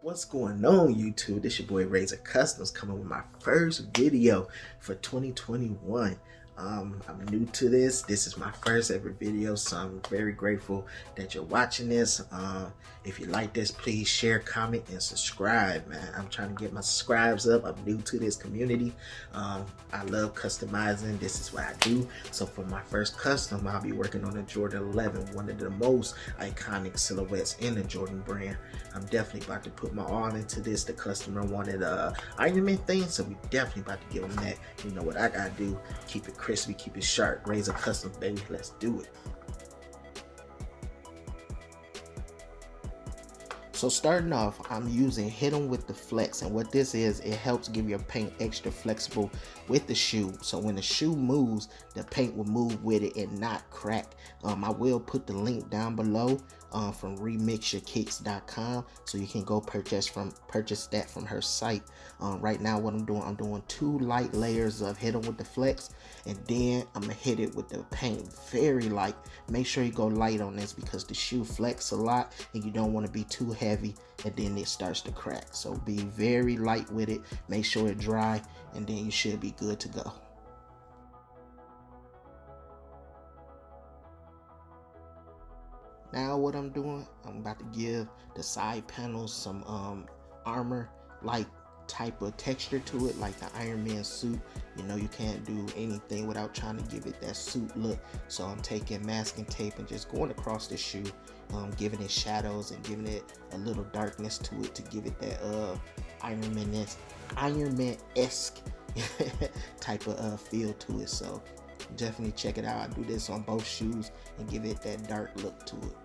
What's going on, YouTube? This your boy Razor Customs coming with my first video for 2021. I'm new to this. This is my first ever video, so I'm very grateful that you're watching this. If you like this, please share, comment, and subscribe, man. I'm trying to get my subscribes up. I'm new to this community. I love customizing. This is what I do. So for my first custom, I'll be working on the Jordan 11, one of the most iconic silhouettes in the Jordan brand. I'm definitely about to put my all into this. The customer wanted a Iron Man thing, so we definitely about to give them that. You know what I gotta do? Keep it crispy, keep it sharp. Razor Customs, baby. Let's do it. So starting off, I'm using Hit 'em with the Flex, and what this is, it helps give your paint extra flexible with the shoe. So when the shoe moves, the paint will move with it and not crack. I will put the link down below from remixyourkicks.com, so you can go purchase that from her site. Right now, what I'm doing 2 light layers of Hit 'em with the Flex, and then I'm gonna hit it with the paint very light. Make sure you go light on this because the shoe flex a lot, and you don't want to be too heavy, and then it starts to crack. So be very light with it. Make sure it dry, and then you should be good to go. Now what I'm doing, I'm about to give the side panels some armor like type of texture to it, like the Iron Man suit. You know, you can't do anything without trying to give it that suit look. So I'm taking masking tape and just going across the shoe, giving it shadows and giving it a little darkness to it to give it that Iron Man-esque type of feel to it. So definitely check it out. I do this on both shoes and give it that dark look to it.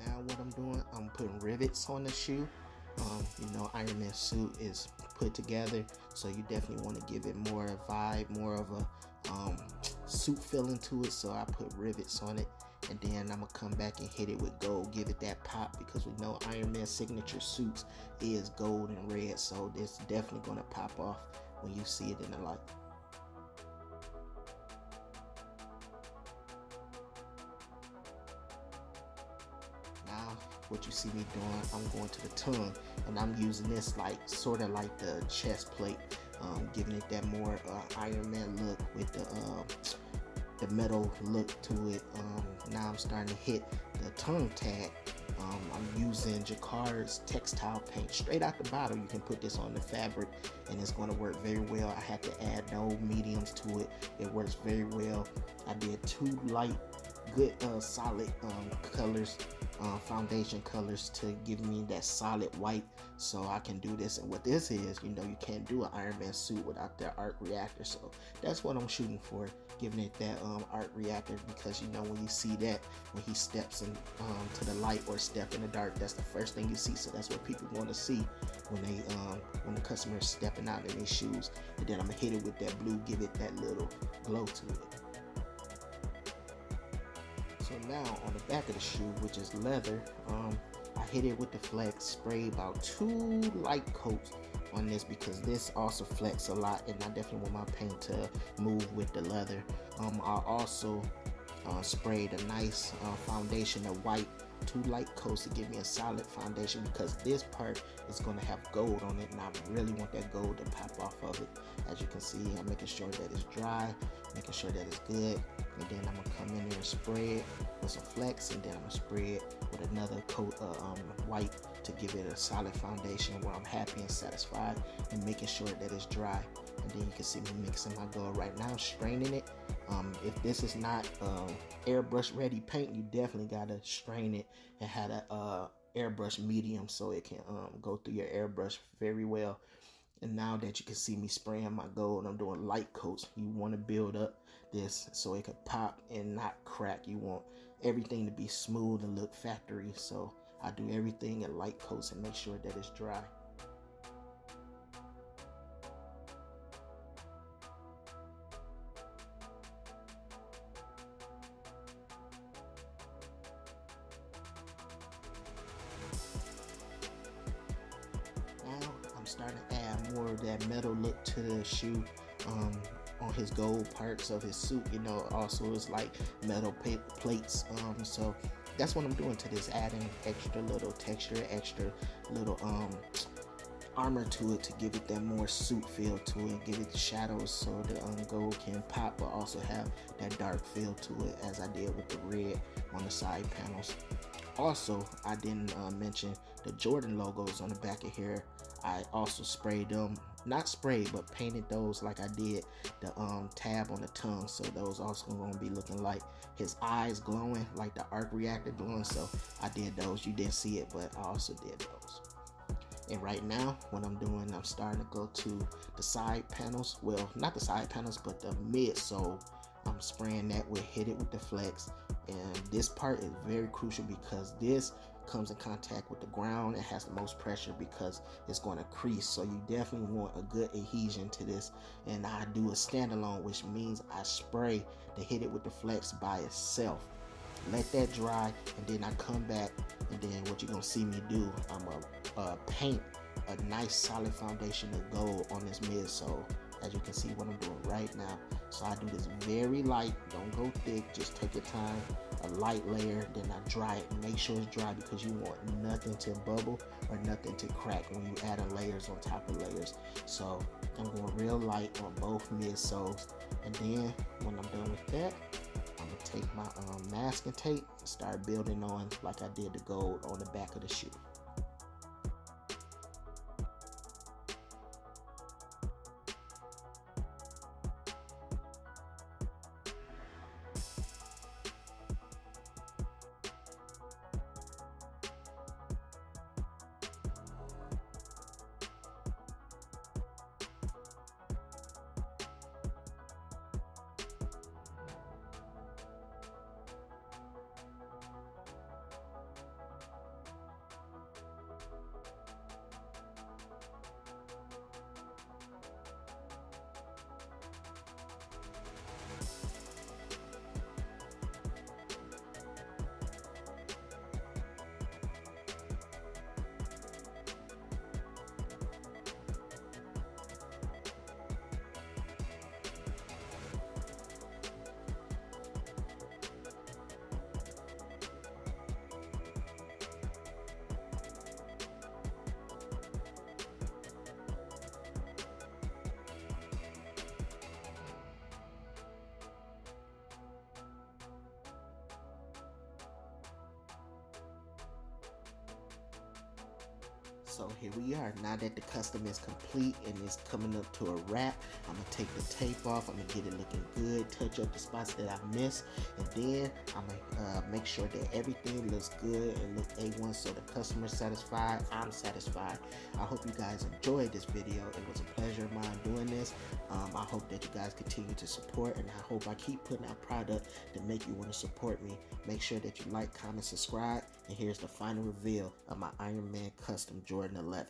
Now what I'm doing, I'm putting rivets on the shoe. You know, Iron Man suit is put together, so you definitely want to give it more a vibe, more of a suit feeling to it. So I put rivets on it, and then I'm gonna come back and hit it with gold, give it that pop, because we know Iron Man signature suits is gold and red, so it's definitely gonna pop off when you see it in the light. Now what you see me doing, I'm going to the tongue, and I'm using this like sort of like the chest plate, giving it that more Iron Man look with the metal look to it. Now I'm starting to hit the tongue tag. I'm using Jacquard's textile paint straight out the bottle. You can put this on the fabric and it's going to work very well. I had to add no mediums to it. It works very well. I did 2 light good solid colors, foundation colors, to give me that solid white, so I can do this. And what this is, you know, you can't do an Iron Man suit without that arc reactor, so that's what I'm shooting for, giving it that arc reactor, because you know when you see that, when he steps in to the light or step in the dark, that's the first thing you see. So that's what people want to see when they when the customer is stepping out in their shoes. And then I'm gonna hit it with that blue, give it that little glow to it. So now on the back of the shoe, which is leather, I hit it with the flex, spray about 2 light coats on this, because this also flex a lot, and I definitely want my paint to move with the leather. I also sprayed a nice foundation of white, 2 light coats to give me a solid foundation, because this part is going to have gold on it, and I really want that gold to pop off of it. As you can see, I'm making sure that it's dry, making sure that it's good, and then I'm gonna come in there and spray it with some flex, and then I'm gonna spray it with another coat of white to give it a solid foundation where I'm happy and satisfied, and making sure that it's dry. And then you can see me mixing my gold right now, straining it. If this is not airbrush ready paint, you definitely gotta strain it and have a airbrush medium, so it can go through your airbrush very well. And now that you can see me spraying my gold, I'm doing light coats. You want to build up this so it can pop and not crack. You want everything to be smooth and look factory, so I do everything in light coats and make sure that it's dry. starting to add more of that metal look to the shoe. On his gold parts of his suit, also it's like metal plates. So that's what I'm doing to this, adding extra little texture, extra little armor to it to give it that more suit feel to it, give it the shadows so the gold can pop, but also have that dark feel to it, as I did with the red on the side panels. Also, I didn't mention the Jordan logos on the back of here. I also sprayed them, not sprayed, but painted those like I did the tab on the tongue. So those also going to be looking like his eyes glowing, like the arc reactor glowing. So I did those. You didn't see it, but I also did those. And right now, what I'm doing, I'm starting to go to the side panels. Well, not the side panels, but the midsole. I'm spraying that with Hit It With The Flex. And this part is very crucial because this comes in contact with the ground and has the most pressure because it's going to crease. So you definitely want a good adhesion to this. And I do a standalone, which means I spray the Hit It With The Flex by itself. Let that dry, and then I come back, and then what you're going to see me do, I'm going to paint a nice solid foundation of gold on this midsole. As you can see what I'm doing right now. So I do this very light, don't go thick, just take your time, a light layer, then I dry it. Make sure it's dry because you want nothing to bubble or nothing to crack when you add layers on top of layers. So I'm going real light on both midsoles, and then when I'm done with that, I'm gonna take my masking tape and start building on like I did the gold on the back of the shoe. So here we are. Now that the custom is complete and it's coming up to a wrap, I'm going to take the tape off. I'm going to get it looking good, touch up the spots that I missed, and then I'm going to make sure that everything looks good and look A1 so the customer's satisfied, I'm satisfied. I hope you guys enjoyed this video. It was a pleasure of mine doing this. I hope that you guys continue to support, and I hope I keep putting out product to make you want to support me. Make sure that you like, comment, subscribe, and here's the final reveal of my Iron Man custom Jordan 11.